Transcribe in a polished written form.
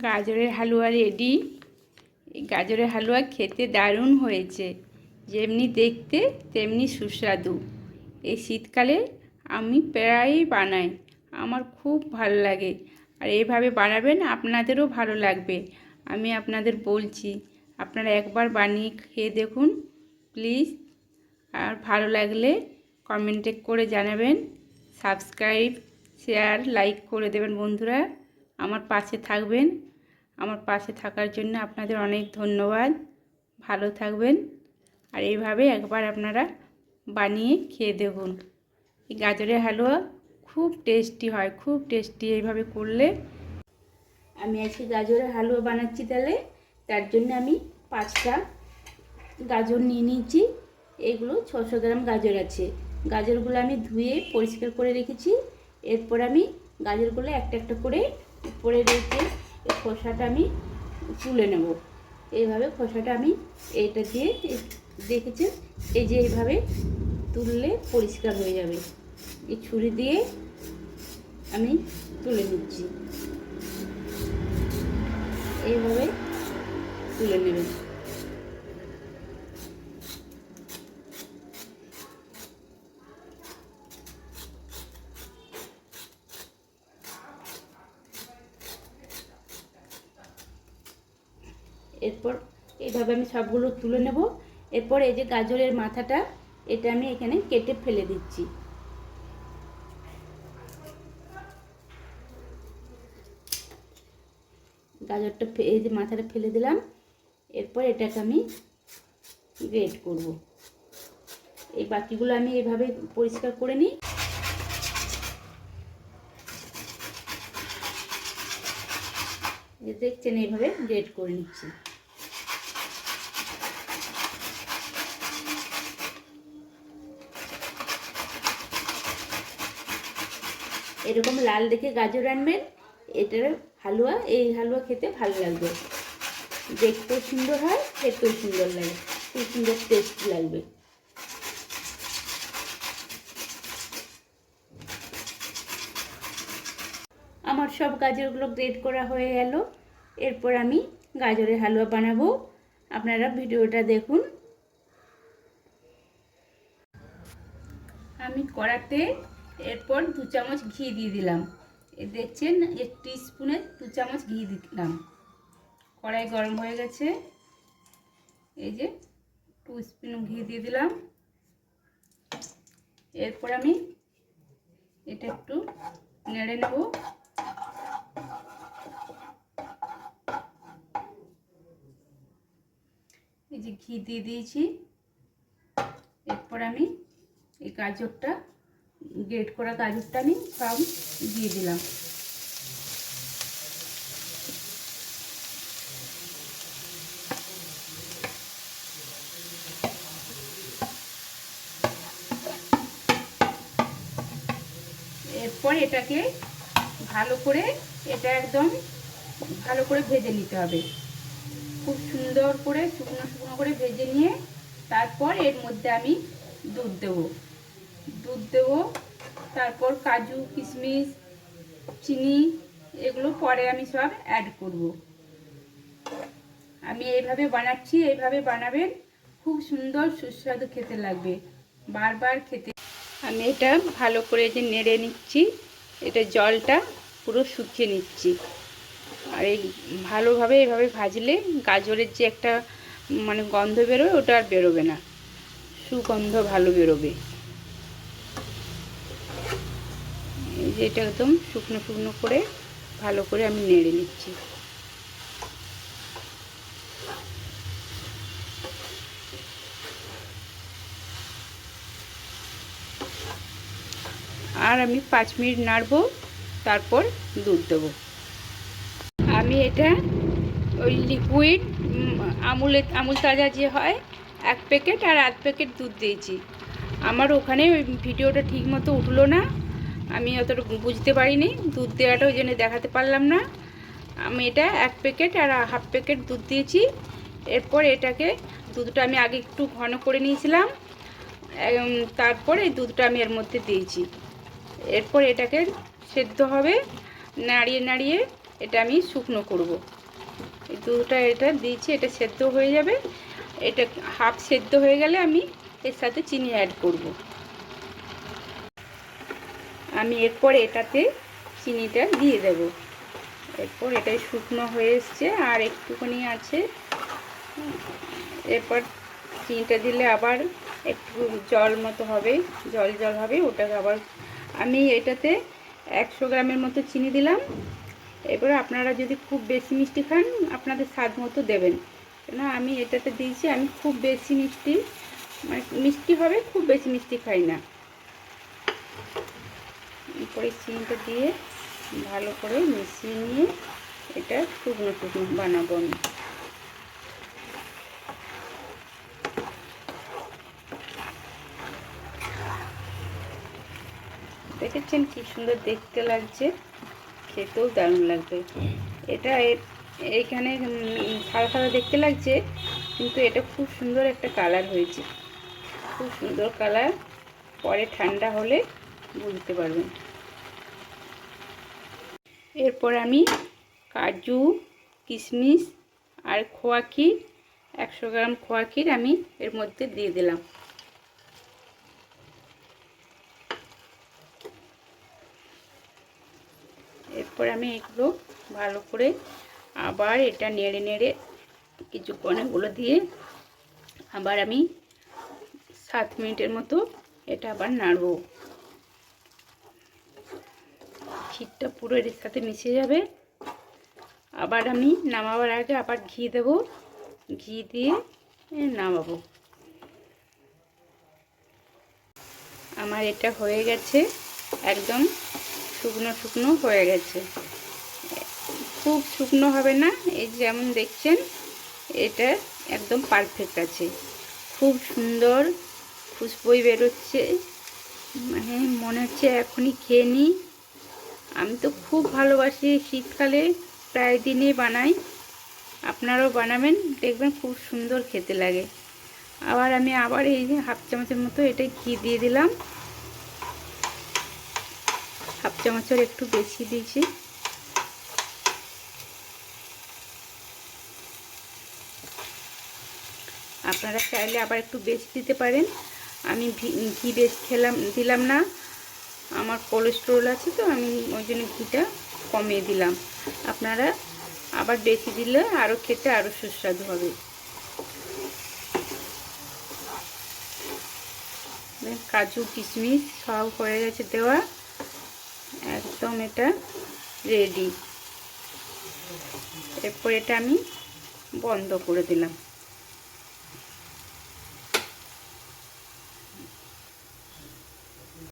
গাজরের হালুয়া রেডি। এই গাজরের হালুয়া খেতে দারুণ হয়েছে, যেমনি দেখতে তেমনি সুস্বাদু। এই শীতকালে আমি প্রায়ই বানাই, আমার খুব ভালো লাগে। আর এইভাবে বানাবেন, আপনাদেরও ভালো লাগবে। আমি আপনাদের বলছি, আপনারা একবার বানিয়ে খেয়ে দেখুন প্লিজ। আর ভালো লাগলে কমেন্টে করে জানাবেন। সাবস্ক্রাইব, শেয়ার, লাইক করে দেবেন বন্ধুরা। আমার পাশে থাকবেন। আমার পাশে থাকার জন্য আপনাদের অনেক ধন্যবাদ। ভালো থাকবেন। আর এইভাবে একবার আপনারা বানিয়ে খেয়ে দেখুন। এই গাজরের হালুয়া খুব টেস্টি হয়, খুব টেস্টি এইভাবে করলে। আমি আজকে গাজরের হালুয়া বানাচ্ছি, তার জন্য আমি 5টা গাজর নিয়ে নিয়েছি। এগুলো 600 গ্রাম গাজর আছে। গাজরগুলো আমি ধুয়ে পরিষ্কার করে রেখেছি। এরপর আমি গাজরগুলো একটা একটা করে উপরে রেখে খোসাটা আমি তুলে নেব। এইভাবে খোসাটা আমি এইটা দিয়ে দেখেছি, এই যে এইভাবে তুললে পরিষ্কার হয়ে যাবে। এই ছুরি দিয়ে আমি তুলে নিচ্ছি, এইভাবে তুলে নেবেন। এরপর এইভাবে আমি সবগুলো তুলে নেব। এরপর এই যে গাজরের মাথাটা, এটা আমি এখানে কেটে ফেলে দিচ্ছি। গাজরটা এই যে মাথাটা ফেলে দিলাম। এরপর এটাকে আমি গ্রেট করব। এই বাকিগুলো আমি এইভাবে পরিষ্কার করে নিই। দেখছেন, এইভাবে গ্রেট করে নিচ্ছি। এরকম লাল দেখে গাজর আনবেন। এটার হালুয়া, এই হালুয়া খেতে ভালো লাগবে। দেখতেও সুন্দর হয়, খেতেও সুন্দর লাগে, খুব সুন্দর টেস্ট লাগবে। আমার সব গাজরগুলো গ্রেট করা হয়ে গেল। এরপর আমি গাজরের হালুয়া বানাবো। আপনারা ভিডিওটা দেখুন। আমি কড়াতে এরপর 2 চামচ ঘি দিয়ে দিলাম। দেখছেন, 1 টিস্পুনে 2 চামচ ঘি দিলাম। কড়াই গরম হয়ে গেছে। এই যে 2 স্পুন ঘি দিয়ে দিলাম। এরপর আমি এটা একটু নেড়ে নেব। এই যে ঘি দিয়ে দিয়েছি। এরপর আমি এই গাজরটা, গ্রেট করা গাজরটা আমি সব দিয়ে দিলাম। এরপর এটাকে ভালো করে, এটা একদম ভালো করে ভেজে নিতে হবে। খুব সুন্দর করে শুকনো শুকনো করে ভেজে নিয়ে তারপর এর মধ্যে আমি দুধ দেব। তারপর কাজু, কিশমিশ, চিনি, এগুলো পরে আমি সব অ্যাড করব। আমি এইভাবে বানাচ্ছি, এইভাবে বানাবেন, খুব সুন্দর সুস্বাদু খেতে লাগবে, বারবার খেতে। আমি এটা ভালো করে যে নেড়ে নিচ্ছি, এটা জলটা পুরো শুকিয়ে নিচ্ছি। আর এই ভালোভাবে এভাবে ভাজলে গাজরের যে একটা গন্ধ বেরোবে, ওটা আর বেরোবে না, সুগন্ধ ভালো বেরোবে। এই যে এটা একদম শুকনো শুকনো করে ভালো করে আমি নেড়ে নিচ্ছি। আর আমি 5 মিনিট নাড়বো, তারপর দুধ দেবো। আমি এটা ওই লিকুইড আমুল তাজা যে হয় 1 প্যাকেট আর 1/2 প্যাকেট দুধ দিয়েছি। আমার ওখানে ওই ভিডিওটা ঠিক মতো উঠলো না, আমি অতটা বুঝতে পারিনি, দুধ দেওয়াটা ওই জন্য দেখাতে পারলাম না। আমি এটা 1 প্যাকেট আর 1/2 প্যাকেট দুধ দিয়েছি। এরপর এটাকে, দুধটা আমি আগে একটু ঘন করে নিয়েছিলাম, তারপর এই দুধটা আমি এর মধ্যে দিয়েছি। এরপর এটাকে সেদ্ধ হবে, নাড়িয়ে নাড়িয়ে এটা আমি শুকনো করব। এই দুধটা এটা দিয়েছি, এটা সেদ্ধ হয়ে যাবে। এটা হাফ সেদ্ধ হয়ে গেলে আমি এর সাথে চিনি অ্যাড করব। আমি এরপর এটাতে চিনিটা দিয়ে দেব। এরপর এটাই শুকনো হয়ে এসছে, আর একটুখানি আছে। এরপর চিনিটা দিলে আবার একটু জল মতো হবে, জল জল হবে। ওটাকে আবার আমি এটাতে 100 গ্রামের মতো চিনি দিলাম। এবার আপনারা যদি খুব বেশি মিষ্টি খান আপনাদের স্বাদ মতো দেবেন। না, আমি এটাতে দিয়েছি, আমি খুব বেশি মিষ্টি, মানে মিষ্টি হবে, খুব বেশি মিষ্টি খাই না। এরপরে চিনিটা দিয়ে ভালো করে মিশিয়ে নিয়ে এটা শুকনো শুকনো বানাবো আমি। দেখেছেন কি সুন্দর দেখতে লাগছে, খেতেও দারুণ লাগবে। এটা এইখানে সাদা সাদা দেখতে লাগছে, কিন্তু এটা খুব সুন্দর একটা কালার হয়েছে, খুব সুন্দর কালার। পরে ঠান্ডা হলে বুঝতে পারবেন। এরপর আমি কাজু, কিশমিশ আর খোয়া ক্ষীর, 100 গ্রাম খোয়া ক্ষীর আমি এর মধ্যে দিয়ে দিলাম। এরপর আমি এগুলো ভালো করে আবার এটা নেড়ে নেড়ে কিছুক্ষণ এগুলো দিয়ে আবার আমি 7 মিনিটের মতো এটা আবার নাড়ব। ক্ষীরটা পুরো এর সাথে মিশে যাবে। আবার আমি নামাবার আগে আবার ঘি দেব, ঘি দিয়ে নামাবো। আমার এটা হয়ে গেছে, একদম শুকনো শুকনো হয়ে গেছে। খুব শুকনো হবে না, এই যেমন দেখছেন এটা একদম পারফেক্ট আছে। খুব সুন্দর খুশবুই বেরোচ্ছে, মানে মনে হচ্ছে এখনই খেয়ে নিই। আমি তো খুব ভালোবাসি, শীতকালে প্রায় দিনই বানাই। আপনারাও বানাবেন, দেখবেন খুব সুন্দর খেতে লাগে। আবার আমি এই যে হাফ চামচের মতো এটাই ঘি দিয়ে দিলাম। হাফ চামচের একটু বেশি দিয়েছি। আপনারা চাইলে আবার একটু বেশি দিতে পারেন। আমি ঘি বেশি দিলাম না, আমার কোলেস্টেরল আছে তো, আমি ওই জন্য ঘিটা কমিয়ে দিলাম। আপনারা আবার বেশি দিলে আরও খেতে আরও সুস্বাদু হবে। কাজু কিশমিশ সব হয়ে গেছে দেওয়া, একদম এটা রেডি। এরপর এটা আমি বন্ধ করে দিলাম।